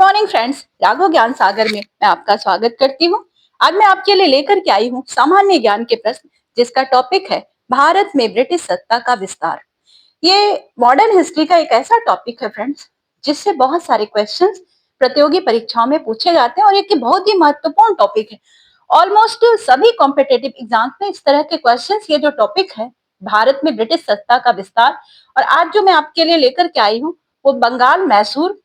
Morning friends, Raghav ज्ञान सागर में मैं आपका स्वागत करती हूँ। आज मैं आपके लिए लेकर के आई हूँ सामान्य ज्ञान के प्रश्न, जिसका टॉपिक है भारत में ब्रिटिश सत्ता का विस्तार। ये मॉडर्न हिस्ट्री का एक ऐसा टॉपिक है फ्रेंड्स, जिससे बहुत सारे क्वेश्चंस प्रतियोगी परीक्षाओं में पूछे जाते हैं और एक बहुत ही महत्वपूर्ण टॉपिक है। ऑलमोस्ट सभी कॉम्पिटेटिव एग्जाम्स में इस तरह के क्वेश्चंस, ये जो टॉपिक है भारत में ब्रिटिश सत्ता का विस्तार, और आज जो मैं आपके लिए लेकर के आई हूँ वो बंगाल मैसूर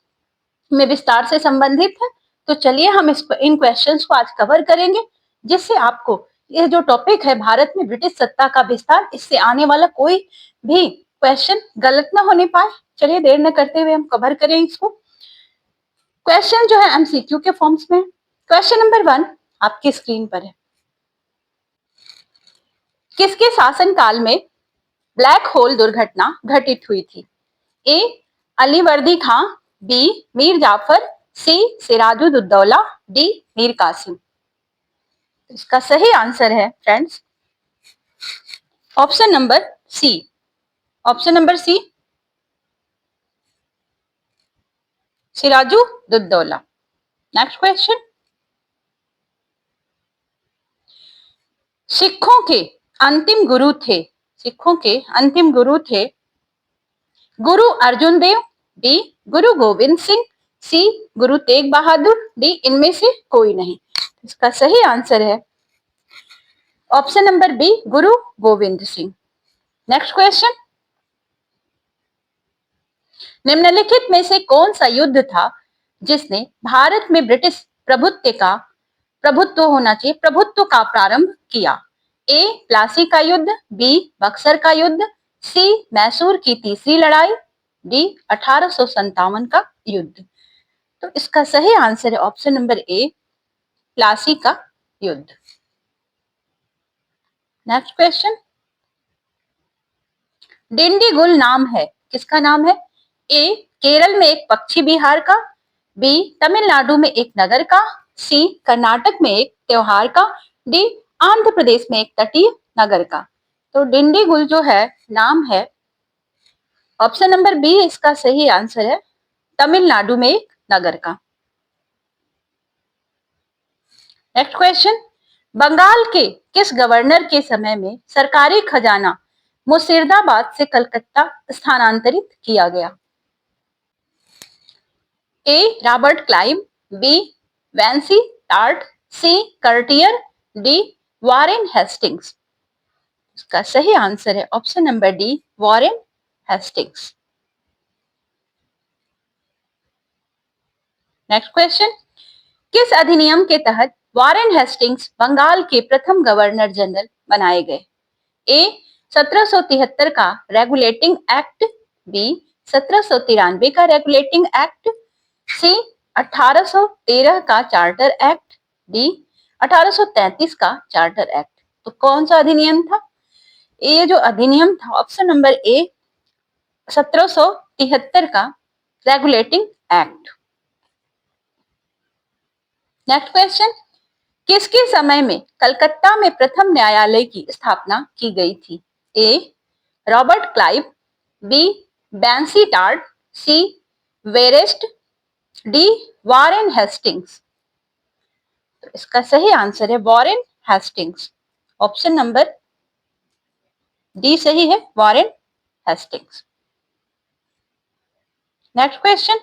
में विस्तार से संबंधित है। तो चलिए हम इन क्वेश्चंस को आज कवर करेंगे, जिससे आपको ये जो टॉपिक है भारत में ब्रिटिश सत्ता का विस्तार, इससे आने वाला कोई भी क्वेश्चन गलत ना होने पाए। चलिए देर न करते हुए हम कवर करें इसको। क्वेश्चन जो है एमसीक्यू के फॉर्म्स में। क्वेश्चन नंबर 1 आपकी स्क्रीन पर है। किसके शासनकाल में ब्लैक होल दुर्घटना घटित हुई थी? A Alivardi Khan, B Mir Jafar, C Sirajuddaula, D Mir Qasim. इसका सही आंसर है friends option number C. Option number C, Sirajuddaula. Next question. सिखों के अंतिम गुरु थे, सिखों के अंतिम गुरु थे गुरु अर्जुन देव, बी गुरु गोविंद सिंह, सी गुरु तेग बहादुर, डी इनमें से कोई नहीं। इसका सही आंसर है ऑप्शन नंबर बी, गुरु गोविंद सिंह। Next question. निम्नलिखित में से कौन सा युद्ध था जिसने भारत में ब्रिटिश प्रभुत्व का प्रारंभ किया? ए प्लासी का युद्ध, बी बक्सर का युद्ध, सी मैसूर की तीसरी लड़ाई, डी 1857 का युद्ध। तो इसका सही आंसर है ऑप्शन नंबर ए, प्लासी का युद्ध। Next question. डिंडीगुल नाम है, किसका नाम है? ए केरल में एक पक्षी बिहार का, बी तमिलनाडु में एक नगर का, सी कर्नाटक में एक त्योहार का, डी आंध्र प्रदेश में एक तटीय नगर का। तो डिंडीगुल जो है नाम है, ऑप्शन नंबर बी इसका सही आंसर है, तमिलनाडु में एक नगर का। Next question. बंगाल के किस गवर्नर के समय में सरकारी खजाना मुर्शिदाबाद से कलकत्ता स्थानांतरित किया गया? ए रॉबर्ट क्लाइव, बी वैंसी टार्ट, सी कर्टियर, डी वॉरेन हेस्टिंग्स। इसका सही आंसर है option number D, Warren Hastings. Next question. किस अधिनियम के तहत वॉरेन हेस्टिंग्स बंगाल के प्रथम गवर्नर जनरल बनाए गए? ए 1773 का रेगुलेटिंग एक्ट, बी 1793 का रेगुलेटिंग एक्ट, सी 1813 का चार्टर एक्ट, डी 1833 का चार्टर एक्ट। तो कौन सा अधिनियम था? ये जो अधिनियम था ऑप्शन नंबर ए, 1773 का रेगुलेटिंग एक्ट। Next question. किसके समय में कलकत्ता में प्रथम न्यायालय की स्थापना की गई थी? A Robert Clive, B Vansittart, C Verelst, D Warren Hastings. तो इसका सही आंसर है Warren Hastings. Option number D सही है, Warren Hastings. Next question.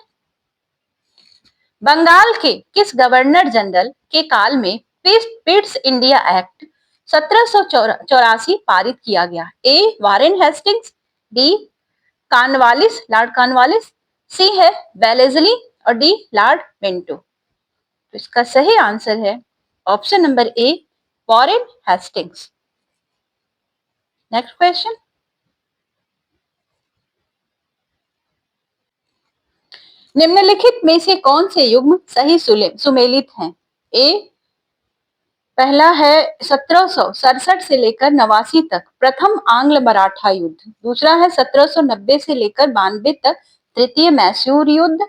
Bengal के किस गवर्नर जनरल के काल में पिट्स इंडिया एक्ट 1784 पारित किया गया? A Warren Hastings, D Cornwallis, lord Cornwallis, C है वेलेस्ली, और डी लॉर्ड मिंटो। तो इसका सही आंसर है ऑप्शन नंबर ए, वॉरेन हेस्टिंग्स। Next question. निम्नलिखित में से कौन से युग्म सही सुमेलित हैं? ए पहला है 1767 से लेकर 89 तक प्रथम आंग्ल मराठा युद्ध, दूसरा है 1790 से लेकर 92 तक तृतीय मैसूर युद्ध,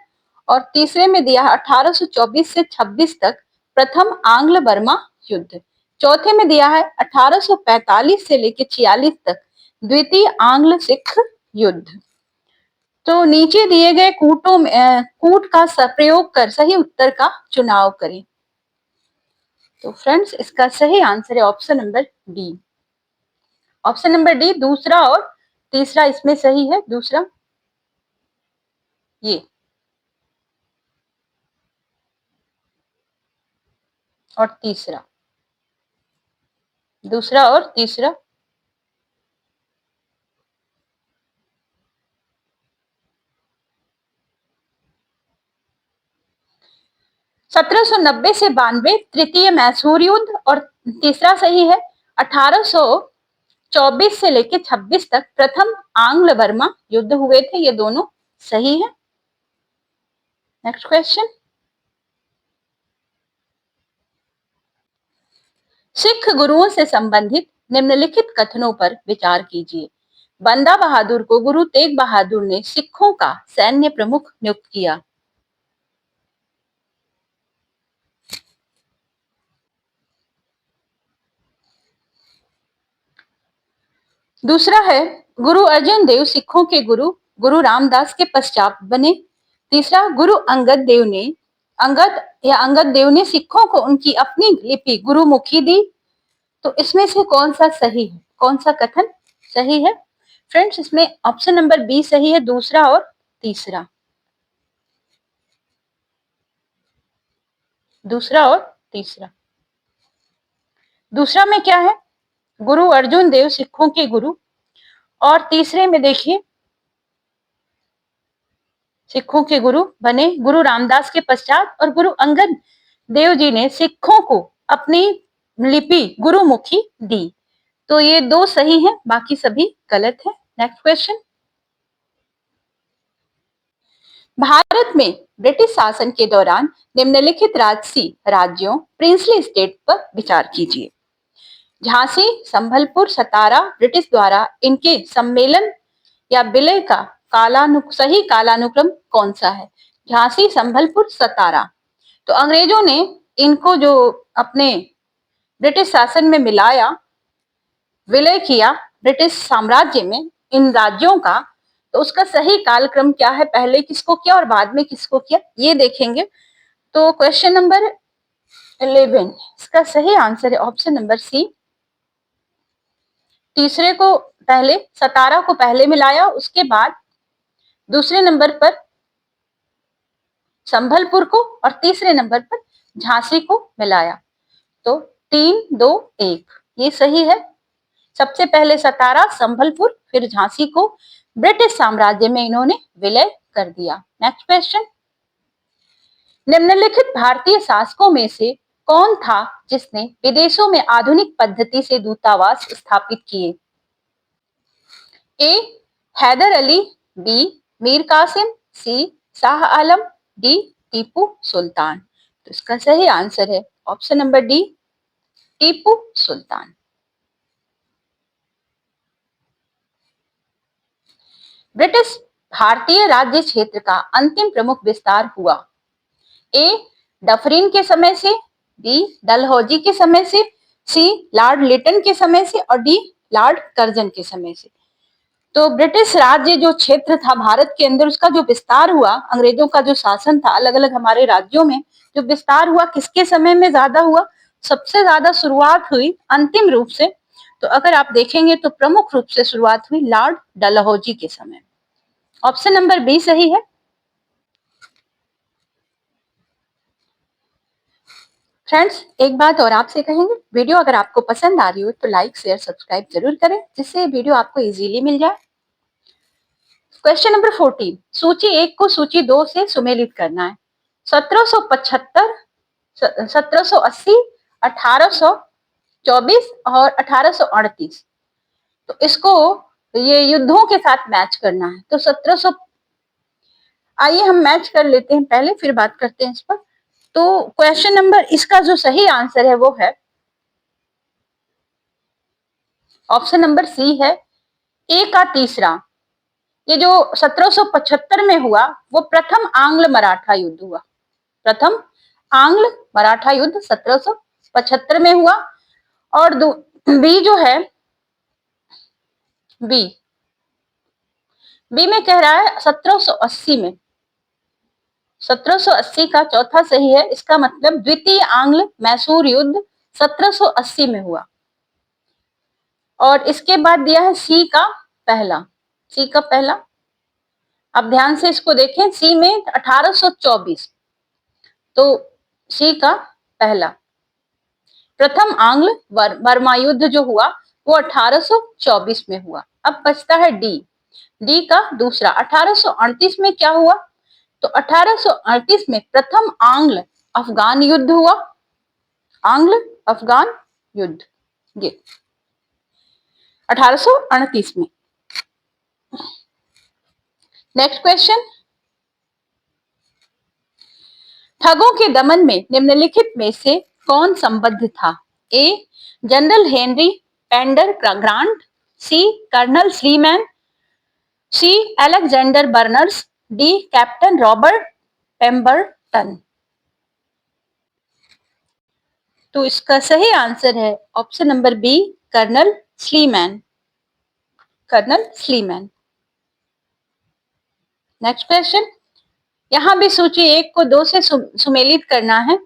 और तीसरे में दिया है 1824 से 26 तक प्रथम आंग्ल बर्मा युद्ध, चौथे में दिया है 1845 से लेकर 46 तक द्वितीय आंग्ल सिख युद्ध। तो नीचे दिए गए कूटों में कूट का प्रयोग कर सही उत्तर का चुनाव करें। तो फ्रेंड्स, इसका सही आंसर है option number D. Option number D, दूसरा और तीसरा इसमें सही है। दूसरा ये और तीसरा, दूसरा और तीसरा। 1790 से 92 तृतीय मैसूर युद्ध, और तीसरा सही है 1824 से लेकर 26 तक प्रथम आंग्ल बर्मा युद्ध हुए थे। ये दोनों सही है। नेक्स्ट क्वेश्चन, सिख गुरुओं से संबंधित निम्नलिखित कथनों पर विचार कीजिए। बंदा बहादुर को गुरु तेग बहादुर ने सिखों का सैन्य प्रमुख नियुक्त किया। दूसरा है, गुरु अर्जुन देव सिखों के गुरु गुरु रामदास के पश्चात बने। तीसरा, गुरु अंगद देव ने सिखों को उनकी अपनी लिपि गुरुमुखी दी। तो इसमें से कौन सा सही है, कौन सा कथन सही है? फ्रेंड्स, इसमें ऑप्शन नंबर बी सही है, दूसरा और तीसरा। दूसरा और तीसरा। दूसरा में क्या है? गुरु अर्जुन देव सिखों के गुरु, और तीसरे में देखिए सिखों के गुरु बने गुरु रामदास के पश्चात, और गुरु अंगद देव जी ने सिखों को अपनी लिपि गुरुमुखी दी। तो ये दो सही है, बाकी सभी गलत है। नेक्स्ट क्वेश्चन, भारत में ब्रिटिश शासन के दौरान निम्नलिखित राजसी राज्यों प्रिंसली स्टेट पर विचार कीजिए। झांसी, संभलपुर, सतारा ब्रिटिश द्वारा इनके सम्मेलन या विलय का सही कालानुक्रम कौन सा है? झांसी, संभलपुर, सतारा। तो अंग्रेजों ने इनको जो अपने ब्रिटिश शासन में मिलाया, विलय किया ब्रिटिश साम्राज्य में इन राज्यों का, तो उसका सही कालक्रम क्या है? पहले किसको किया और बाद में किसको किया, ये देखेंगे। तो क्वेश्चन नंबर 11, इसका सही आंसर है ऑप्शन नंबर सी। तीसरे को पहले, सतारा को पहले मिलाया, उसके बाद दूसरे नंबर पर संभलपुर को और तीसरे नंबर पर झांसी को मिलाया। तो 3-2-1 ये सही है। सबसे पहले सतारा, संभलपुर, फिर झांसी को ब्रिटिश साम्राज्य में इन्होंने विलय कर दिया। नेक्स्ट क्वेश्चन, निम्नलिखित भारतीय शासकों में से कौन था जिसने विदेशों में आधुनिक पद्धति से दूतावास स्थापित किए? ए, हैदर अली, बी, मीर कासिम, सी, शाह आलम, डी, टीपू सुल्तान। तो इसका सही आंसर है option number D, Tipu Sultan. British भारतीय राज्य क्षेत्र का अंतिम प्रमुख विस्तार हुआ। ए, डफरिन के समय से, बी, डलहौजी के समय से, सी, लॉर्ड लिटन के समय से, और डी, लॉर्ड कर्जन के समय से। तो ब्रिटिश राज्य जो क्षेत्र था भारत के अंदर, उसका जो विस्तार हुआ, अंग्रेजों का जो शासन था अलग अलग हमारे राज्यों में, जो विस्तार हुआ किसके समय में ज्यादा हुआ? सबसे ज्यादा शुरुआत हुई अंतिम रूप से, तो अगर आप देखेंगे तो प्रमुख रूप से शुरुआत हुई लॉर्ड डलहौजी के समय। ऑप्शन नंबर बी सही है। फ्रेंड्स, एक बात और आपसे कहेंगे, वीडियो अगर आपको पसंद आ रही हो तो लाइक, शेयर, सब्सक्राइब जरूर करें, जिससे वीडियो आपको इजीली मिल जाए। क्वेश्चन नंबर 14, सूची 1 को सूची 2 से सुमेलित करना है। 1775, 1780, 1824 और 1838। तो इसको ये युद्धों के साथ मैच करना है। तो 1700, आइए हम मैच कर लेते हैं पहले, फिर बात करते हैं इस पर। तो क्वेश्चन नंबर, इसका जो सही आंसर है वो है ऑप्शन नंबर सी है, ए का तीसरा। ये जो 1775 में हुआ वो प्रथम आंग्ल मराठा युद्ध हुआ। प्रथम आंग्ल मराठा युद्ध 1775 में हुआ। और बी जो है, बी बी में कह रहा है 1780 में। 1780 का चौथा सही है, इसका मतलब द्वितीय आंग्ल मैसूर युद्ध 1780 में हुआ। और इसके बाद दिया है सी का पहला। सी का पहला, अब ध्यान से इसको देखें, सी में 1824, तो सी का पहला। प्रथम आंग्ल बर्मा युद्ध जो हुआ वो 1824 में हुआ। अब बचता है डी। डी का दूसरा 1838 में क्या हुआ, तो 1838 में प्रथम आंग्ल अफगान युद्ध हुआ। आंग्ल अफगान युद्ध, ये 1838 में। नेक्स्ट क्वेश्चन, ठगों के दमन में निम्नलिखित में से कौन संबद्ध था? A general Henry Pender Grant, C colonel Sleeman, C Alexander Burnes, D captain Robert Pemberton. तो इसका सही आंसर है option number B, colonel Sleeman. Colonel Sleeman. Next question, यहां भी सूची 1 को 2 से सुमेलित करना है।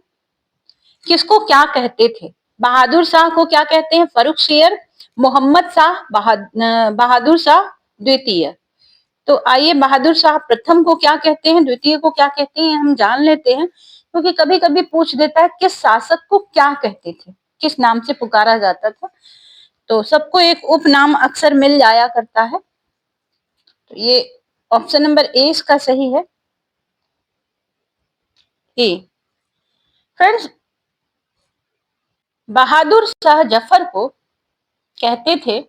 किसको क्या कहते थे? बहादुर शाह को क्या कहते हैं? फर्रुखसियर, मोहम्मद शाह बहादुर शाह द्वितीय। तो आइए बहादुर शाह प्रथम को क्या कहते हैं, द्वितीय को क्या कहते हैं, हम जान लेते हैं, क्योंकि कभी कभी पूछ देता है किस शासक को क्या कहते थे, किस नाम से पुकारा जाता था। तो सबको एक उपनाम अक्सर मिल जाया करता है। तो ये ऑप्शन नंबर ए इसका सही है, ए। फ्रेंड्स, बहादुर शाह जफर को कहते थे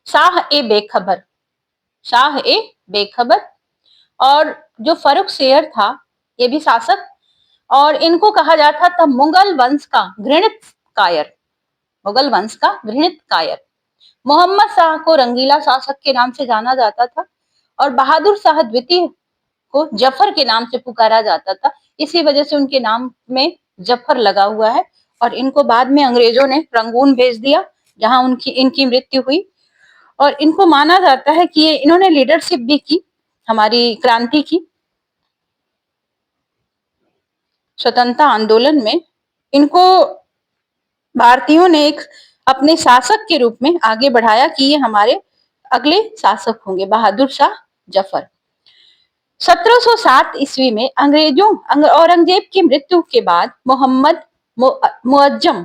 शाह ए बेखबर। शाह ए बेखबर। और जो फर्रुखसियर था ये भी शासक, और इनको कहा जाता था मुगल वंश का घृणित कायर। मुगल वंश का घृणित कायर। मोहम्मद शाह को रंगीला शासक के नाम से जाना जाता था, और बहादुर शाह द्वितीय को जफर के नाम से पुकारा जाता था। इसी वजह से उनके नाम में जफर लगा हुआ है। और इनको बाद में अंग्रेजों ने रंगून भेज दिया, जहां उनकी इनकी मृत्यु हुई। और इनको माना जाता है कि ये इन्होंने लीडरशिप भी की, हमारी क्रांति की, स्वतंत्रता आंदोलन में। इनको भारतीयों ने एक अपने शासक के रूप में आगे बढ़ाया कि ये हमारे अगले शासक होंगे, बहादुर शाह जफर। 1707 ईस्वी में औरंगजेब की मृत्यु के बाद मोहम्मद मुअज्जम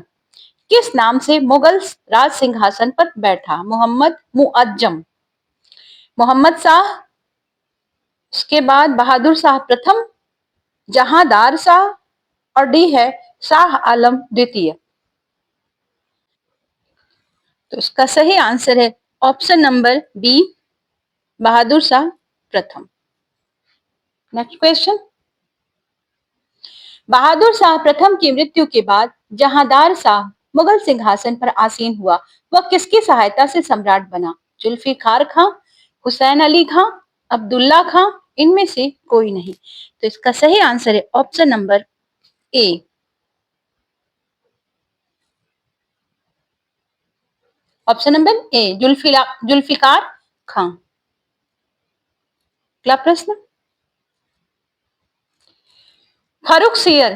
किस नाम से मुगल राज सिंहासन पर बैठा? मोहम्मद मुअज्जम। मोहम्मद शाह, उसके बाद बहादुर शाह प्रथम, जहांदार शाह, और डी है शाह आलम द्वितीय। तो इसका सही आंसर है option number B, Bahadur Shah प्रथम। नेक्स्ट क्वेश्चन, बहादुर शाह प्रथम की मृत्यु के बाद जहांदार शाह मुगल सिंहासन पर आसीन हुआ, वह किसकी सहायता से सम्राट बना? जुल्फिकार खां, हुसैन अली खां, अब्दुल्ला खां, इनमें से कोई नहीं। तो इसका सही आंसर है option number A, option number A, Zulfikar Khan. अगला प्रश्न, फर्रुखसियर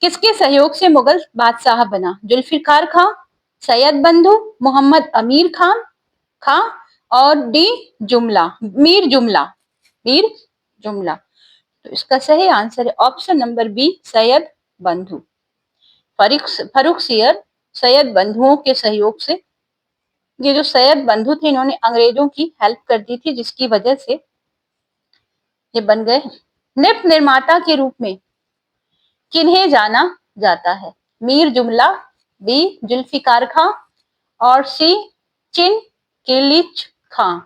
किसके सहयोग से मुगल बादशाह बना? जुल्फिकार खां, सैयद बंधु, मोहम्मद अमीर खान खां, और डी जुमला, मीर जुमला। मीर जुमला। तो इसका सही आंसर है ऑप्शन नंबर बी, सैयद बंधु। फर्रुखसियर सैयद बंधुओं के सहयोग से, ये जो सैयद बंधु थे इन्होंने अंग्रेजों की हेल्प कर दी थी, जिसकी वजह से ये बन गए। नृप निर्माता के रूप में किन्हें जाना जाता है? मीर जुमला, बी जुल्फिकार खां, और सी चिन किलिच खां,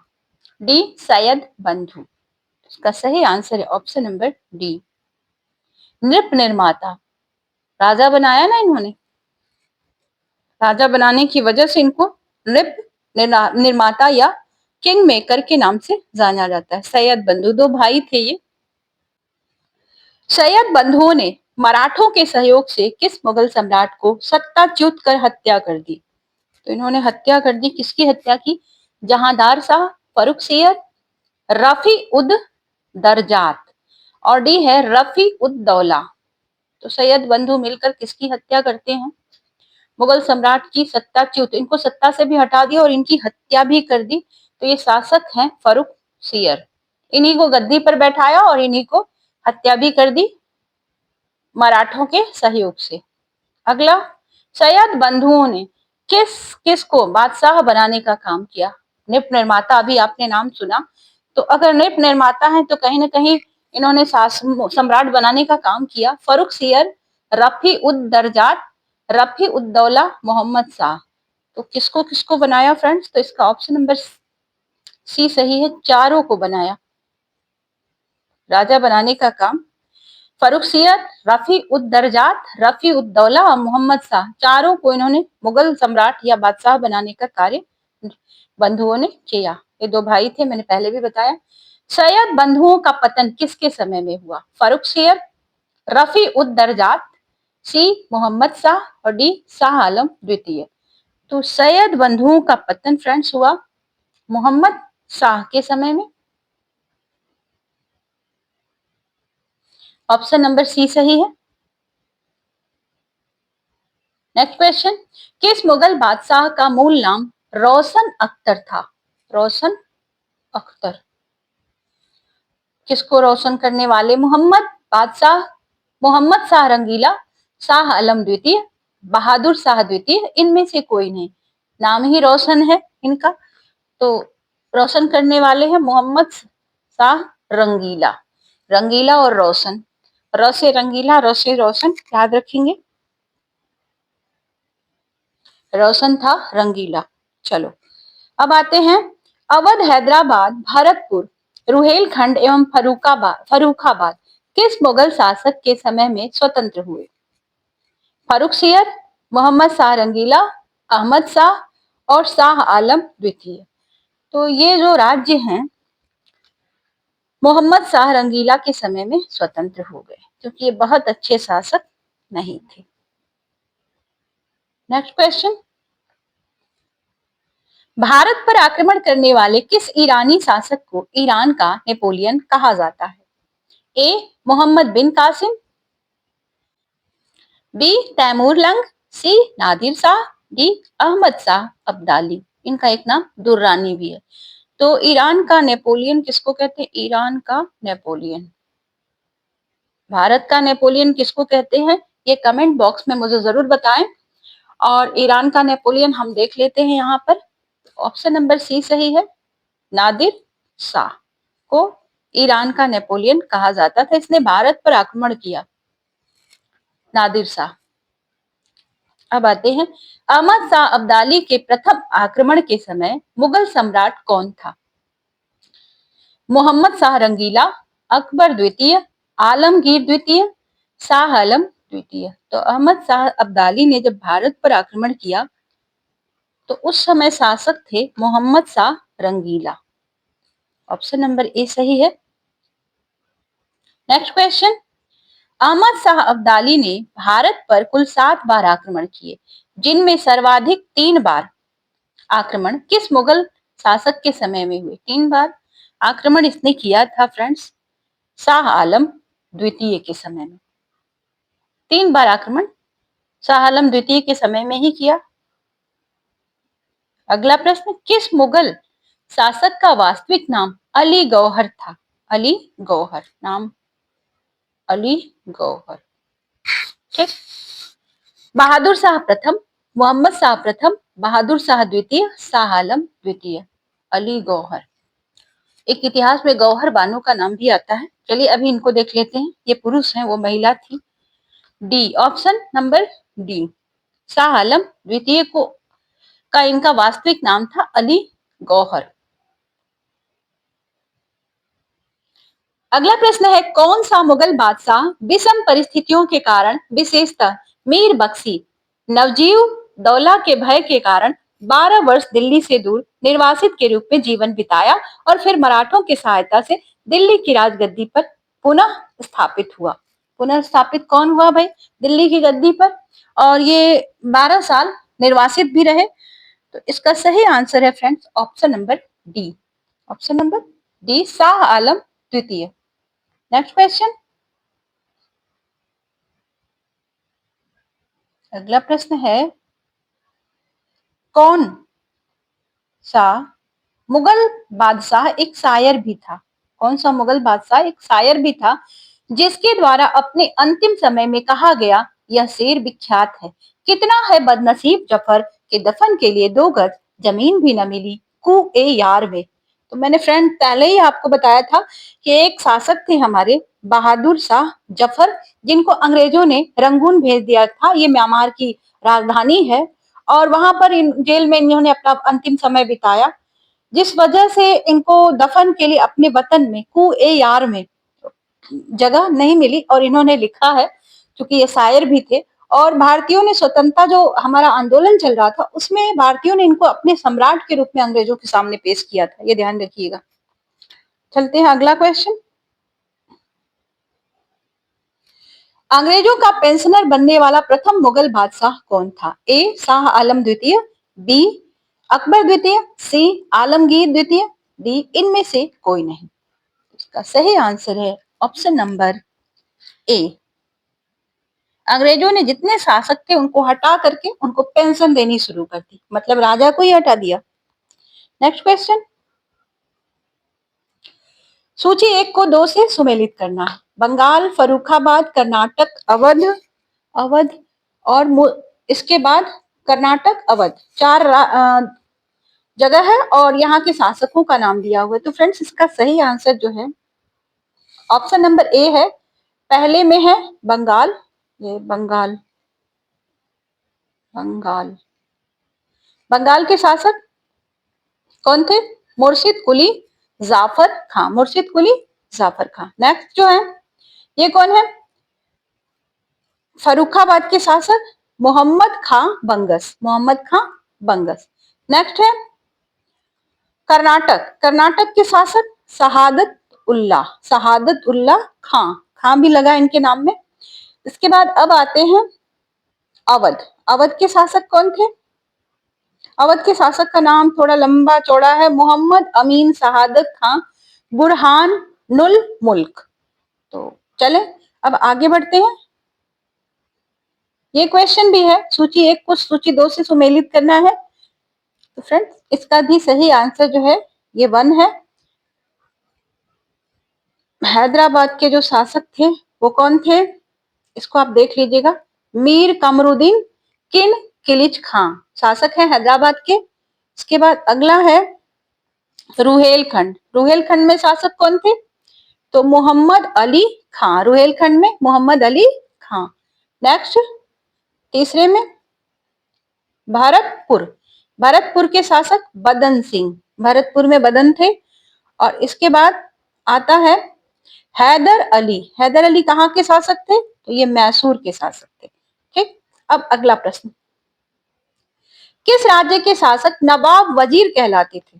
डी सैयद बंधु। इसका सही आंसर है ऑप्शन नंबर डी, नृप निर्माता। राजा बनाया ना इन्होंने, राजा बनाने की वजह से इनको नृप निर्माता या किंग मेकर के नाम से जाना जाता है। सैयद बंधु, दो भाई थे ये। सैयद बंधुओं ने मराठों के सहयोग से किस मुगल सम्राट को सत्ताच्युत कर हत्या कर दी? तो इन्होंने हत्या कर दी, किसकी हत्या की? जहांदार शाह फर्रुखसियर, रफी उद दरजात और डी है रफी उद दौला। तो सैयद बंधु मिलकर किसकी हत्या करते हैं? मुगल सम्राट की सत्ताच्युत, इनको सत्ता से भी हटा दिया और इनकी हत्या भी कर दी। तो ये शासक हैं फर्रुखसियर, इन्हीं को गद्दी पर बैठाया और इन्हीं को हत्या भी कर दी मराठों के सहयोग से। अगला, सैयद बंधुओं ने किस किस को बादशाह बनाने का काम किया? निप निर्माता, अभी आपने नाम सुना, तो अगर निप निर्माता है तो कहीं ना कहीं इन्होंने सम्राट बनाने का काम किया। फर्रुखसियर, रफी उद दरजात, रफी उद दौला, मोहम्मद शाह। तो किसको किसको बनाया फ्रेंड्स? तो इसका ऑप्शन नंबर सी सही है, चारों को बनाया। राजा बनाने का काम फर्रुखसियर, रफी उद दरजात, रफी उद दौला और मोहम्मद शाह, चारों को इन्होंने मुगल सम्राट या बादशाह बनाने का कार्य बंधुओं ने किया। ये दो भाई थे, मैंने पहले भी बताया। सैयद बंधुओं का पतन किसके समय में हुआ? फर्रुखसियर, रफी उद दरजात, सी मोहम्मद शाह और डी शाह आलम द्वितीय। तो सैयद बंधुओं का पतन फ्रेंड्स हुआ मोहम्मद शाह के समय में। ऑप्शन नंबर सी सही है। नेक्स्ट क्वेश्चन, किस मुगल बादशाह का मूल नाम रोशन अख्तर था? रोशन अख्तर, किसको रोशन करने वाले? मोहम्मद बादशाह, मोहम्मद शाह रंगीला, शाह आलम द्वितीय, बहादुर शाह द्वितीय, इनमें से कोई नहीं। नाम ही रोशन है इनका, तो रोशन करने वाले हैं मोहम्मद शाह रंगीला। रंगीला और रोशन, र से रंगीला, र से रोशन, याद रखेंगे। रोशन था रंगीला। चलो अब आते हैं अवध, हैदराबाद, भरतपुर, रुहेलखंड एवं फर्रुखाबाद किस मुगल शासक के समय में स्वतंत्र हुए? फर्रुखसियर, मोहम्मद शाह रंगीला, अहमद शाह और शाह आलम द्वितीय। तो ये जो राज्य हैं मोहम्मद शाह रंगीला के समय में स्वतंत्र हो गए, क्योंकि ये बहुत अच्छे शासक नहीं थे। नेक्स्ट क्वेश्चन, भारत पर आक्रमण करने वाले किस ईरानी शासक को ईरान का नेपोलियन कहा जाता है? ए मोहम्मद बिन कासिम, बी तैमूर लंग, सी नादिर शाह, डी अहमद शाह अब्दाली। इनका एक नाम दुर्रानी भी है। तो ईरान का नेपोलियन किसको कहते हैं? ईरान का नेपोलियन। भारत का नेपोलियन किसको कहते हैं? ये कमेंट बॉक्स में मुझे जरूर बताएं। और ईरान का नेपोलियन हम देख लेते हैं यहाँ पर। ऑप्शन नंबर सी सही है, नादिर शाह को ईरान का नेपोलियन कहा जाता था। इसने भारत पर आक्रमण किया, नादिर शाह। अब आते हैं अहमद शाह अब्दाली के प्रथम आक्रमण के समय मुगल सम्राट कौन था? मोहम्मद शाह रंगीला, अकबर द्वितीय, आलमगीर द्वितीय, शाह आलम द्वितीय। तो अहमद शाह अब्दाली ने जब भारत पर आक्रमण किया तो उस समय शासक थे मोहम्मद शाह रंगीला। ऑप्शन नंबर ए सही है। नेक्स्ट क्वेश्चन, अहमद शाह अब्दाली ने भारत पर कुल 7 बार आक्रमण किए, जिनमें सर्वाधिक 3 बार आक्रमण किस मुगल शासक के समय में हुए? 3 बार आक्रमण इसने किया था फ्रेंड्स शाह आलम द्वितीय के समय में। 3 बार आक्रमण शाह आलम द्वितीय के समय में ही किया। अगला प्रश्न, किस मुगल शासक का वास्तविक नाम अली गौहर था? अली गौहर, नाम अली गौहर। ठीक। बहादुर शाह प्रथम, मोहम्मद शाह प्रथम, बहादुर शाह द्वितीय, शाह आलम द्वितीय। अली गौहर, एक इतिहास में गौहर बानो का नाम भी आता है। चलिए अभी इनको देख लेते हैं। ये पुरुष हैं, वो महिला थी। D, option number D, Shah Alam द्वितीय को का इनका वास्तविक नाम था अली गौहर। अगला प्रश्न है, कौन सा मुगल बादशाह विषम परिस्थितियों के कारण, विशेषतः मीर बख्शी नवजीव दौला के भय के कारण 12 वर्ष दिल्ली से दूर निर्वासित के रूप में जीवन बिताया और फिर मराठों की सहायता से दिल्ली की राजगद्दी पर पुनः स्थापित हुआ? पुनः स्थापित कौन हुआ भाई दिल्ली की गद्दी पर? और ये 12 साल निर्वासित भी रहे। तो इसका सही आंसर है friends option number D, option number D, Shah Alam द्वितीय। नेक्स्ट क्वेश्चन, अगला प्रश्न है, कौन सा मुगल बादशाह एक शायर भी था? कौन सा मुगल बादशाह एक शायर भी था जिसके द्वारा अपने अंतिम समय में कहा गया, यह शेर विख्यात है, कितना है बदनसीब जफर के दफन के लिए 2 गज जमीन भी न मिली कुए यार में। तो मैंने फ्रेंड पहले ही आपको बताया था कि एक शासक थे हमारे बहादुर शाह जफर, जिनको अंग्रेजों ने रंगून भेज दिया था। ये म्यांमार की राजधानी है और वहां पर जेल में इन्होंने अपना अंतिम समय बिताया, जिस वजह से इनको दफन के लिए अपने वतन में कुए यार में जगह नहीं मिली। और इन्होंने लिखा है, क्योंकि ये शायर भी थे, और भारतीयों ने स्वतंत्रता जो हमारा आंदोलन चल रहा था उसमें भारतीयों ने इनको अपने सम्राट के रूप में अंग्रेजों के सामने पेश किया था, ये ध्यान रखिएगा। चलते हैं अगला क्वेश्चन, अंग्रेजों का पेंशनर बनने वाला प्रथम मुगल बादशाह कौन था? ए शाह आलम द्वितीय, बी अकबर द्वितीय, सी आलमगीर द्वितीय, डी इनमें से कोई नहीं। इसका सही आंसर है ऑप्शन नंबर ए। अंग्रेजों ने जितने शासक थे उनको हटा करके उनको पेंशन देनी शुरू कर दी, मतलब राजा को ही हटा दिया। नेक्स्ट क्वेश्चन, सूची 1 को 2 से सुमेलित करना है। बंगाल, फर्रुखाबाद, कर्नाटक, अवध, अवध और इसके बाद कर्नाटक, अवध, 4 जगह है और यहाँ के शासकों का नाम दिया हुआ है। तो फ्रेंड्स इसका सही आंसर जो है ऑप्शन नंबर ए है। पहले में है बंगाल, ये बंगाल, बंगाल, बंगाल के शासक कौन थे? मुर्शिद कुली जाफर खां, मुर्शिद कुली जाफर खां। नेक्स्ट जो है ये कौन है? फर्रुखाबाद के शासक मोहम्मद खां बंगस, मोहम्मद खां बंगस। नेक्स्ट है कर्नाटक, कर्नाटक के शासक शहादत उल्लाह, शहादत उल्लाह खां, खां भी लगा इनके नाम में। इसके बाद अब आते हैं अवध, अवध के शासक कौन थे? अवध के शासक का नाम थोड़ा लंबा चौड़ा है, मोहम्मद अमीन शहादत खां बुरहान नुल मुल्क। तो चले अब आगे बढ़ते हैं, ये क्वेश्चन भी है, सूची 1 को सूची 2 से सुमेलित करना है। तो फ्रेंड्स इसका भी सही आंसर जो है ये 1 है। हैदराबाद के जो शासक थे वो कौन थे? इसको आप देख लीजिएगा, मीर कमरुद्दीन किन किलिच खां शासक है हैदराबाद के। इसके बाद अगला है रुहेलखंड, रुहेलखंड में शासक कौन थे? तो मोहम्मद अली खां, रुहेलखंड में मोहम्मद अली खां। नेक्स्ट तीसरे में भरतपुर, भरतपुर के शासक बदन सिंह, भरतपुर में बदन थे। और इसके बाद आता है हैदर अली, हैदर अली कहाँ के शासक थे? तो ये मैसूर के शासक थे। ठीक, अब अगला प्रश्न, किस राज्य के शासक नवाब वजीर कहलाते थे?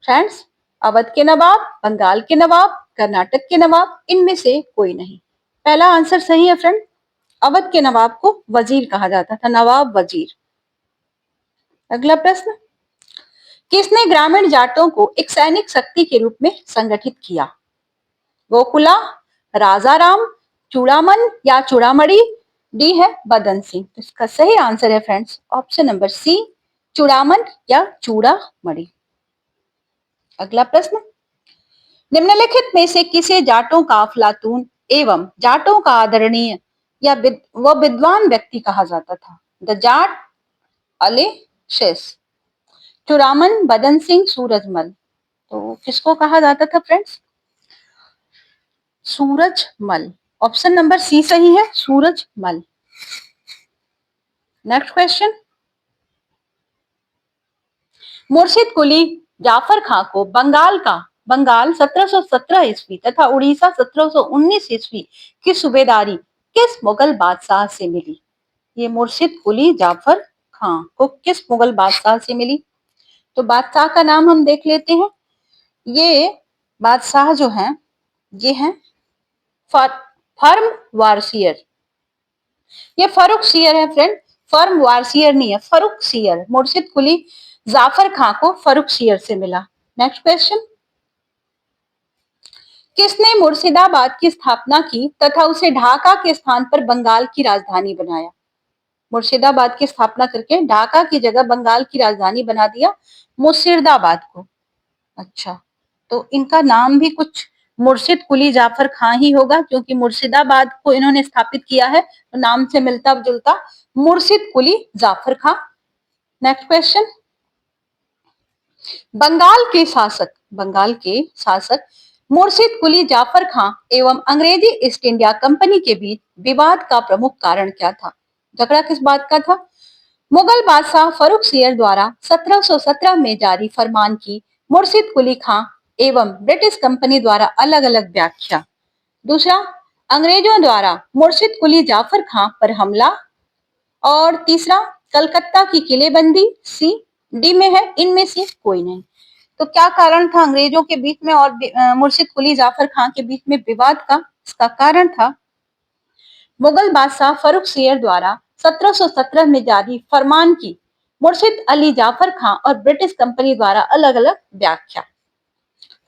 फ्रेंड्स अवध के नवाब, बंगाल के नवाब, कर्नाटक के नवाब, इनमें से कोई नहीं। पहला आंसर सही है फ्रेंड, अवध के नवाब को वजीर कहा जाता था, नवाब वजीर। अगला प्रश्न, किसने ग्रामीण जाटों को एक सैनिक शक्ति के रूप में संगठित किया? गोकुला, राजाराम, चूड़ामन या चूड़ामणि, डी है बदन सिंह। इसका सही आंसर है friends option number C, Churaman या चूड़ामणि। अगला प्रश्न, निम्नलिखित में से किसे जाटों का अफलातून एवं जाटों का आदरणीय या वह विद्वान व्यक्ति कहा जाता था? द जाट अलेशेस, चूड़ामन, बदन सिंह, सूरजमल। तो किसको कहा जाता था friends? Surajmal, option number C सही है, सूरजमल। नेक्स्ट क्वेश्चन, मुर्शिद कुली जाफर खां को बंगाल 1717 ईस्वी तथा उड़ीसा 1719 ईस्वी की सूबेदारी किस मुगल बादशाह से मिली? ये मुर्शिद कुली जाफर खां को किस मुगल बादशाह से मिली? तो बादशाह का नाम हम देख लेते हैं। ये बादशाह जो हैं ये हैं फर्म वारसियर, ये फरुख सियर है फ्रेंड, फर्म वारसियर नहीं है, फरुख सियर। मुर्शिद कुली जाफर खां को फरुख सियर से मिला। नेक्स्ट क्वेश्चन, किसने मुर्शिदाबाद की स्थापना की तथा उसे ढाका के स्थान पर बंगाल की राजधानी बनाया? मुर्शिदाबाद की स्थापना करके ढाका की जगह बंगाल की राजधानी बना दिया मुर्शिदाबाद को। अच्छा, तो इनका नाम भी कुछ मुर्शिद कुली जाफर खां ही होगा, क्योंकि मुर्शिदाबाद को इन्होंने स्थापित किया है, तो नाम से मिलता जुलता मुर्शिद कुली जाफर खां। नेक्स्ट क्वेश्चन, बंगाल के शासक मुर्शिद कुली जाफर खां एवं अंग्रेजी ईस्ट इंडिया कंपनी के बीच विवाद का प्रमुख कारण क्या था? झगड़ा किस बात का था? मुगल बादशाह फर्रुख सियर द्वारा 1717 में जारी फरमान की मुर्शिद कुली खां एवं ब्रिटिश कंपनी द्वारा अलग अलग व्याख्या। दूसरा, अंग्रेजों द्वारा मुर्शिद कुली जाफर खां पर हमला। और तीसरा, कलकत्ता की किलेबंदी। सी डी में है, इनमें से कोई नहीं। तो क्या कारण था अंग्रेजों के बीच में और मुर्शिद कुली जाफर खां के बीच में विवाद का? इसका कारण था मुगल बादशाह फर्रुख सियर द्वारा 1717 में जारी फरमान की मुर्शिद अली जाफर खां और ब्रिटिश कंपनी द्वारा अलग अलग व्याख्या।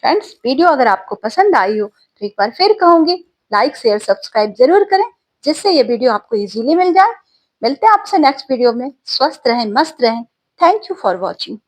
फ्रेंड्स, वीडियो अगर आपको पसंद आई हो तो एक बार फिर कहूंगी, लाइक शेयर सब्सक्राइब जरूर करें, जिससे ये वीडियो आपको इजीली मिल जाए। मिलते हैं आपसे नेक्स्ट वीडियो में। स्वस्थ रहें, मस्त रहें। Thank you for watching.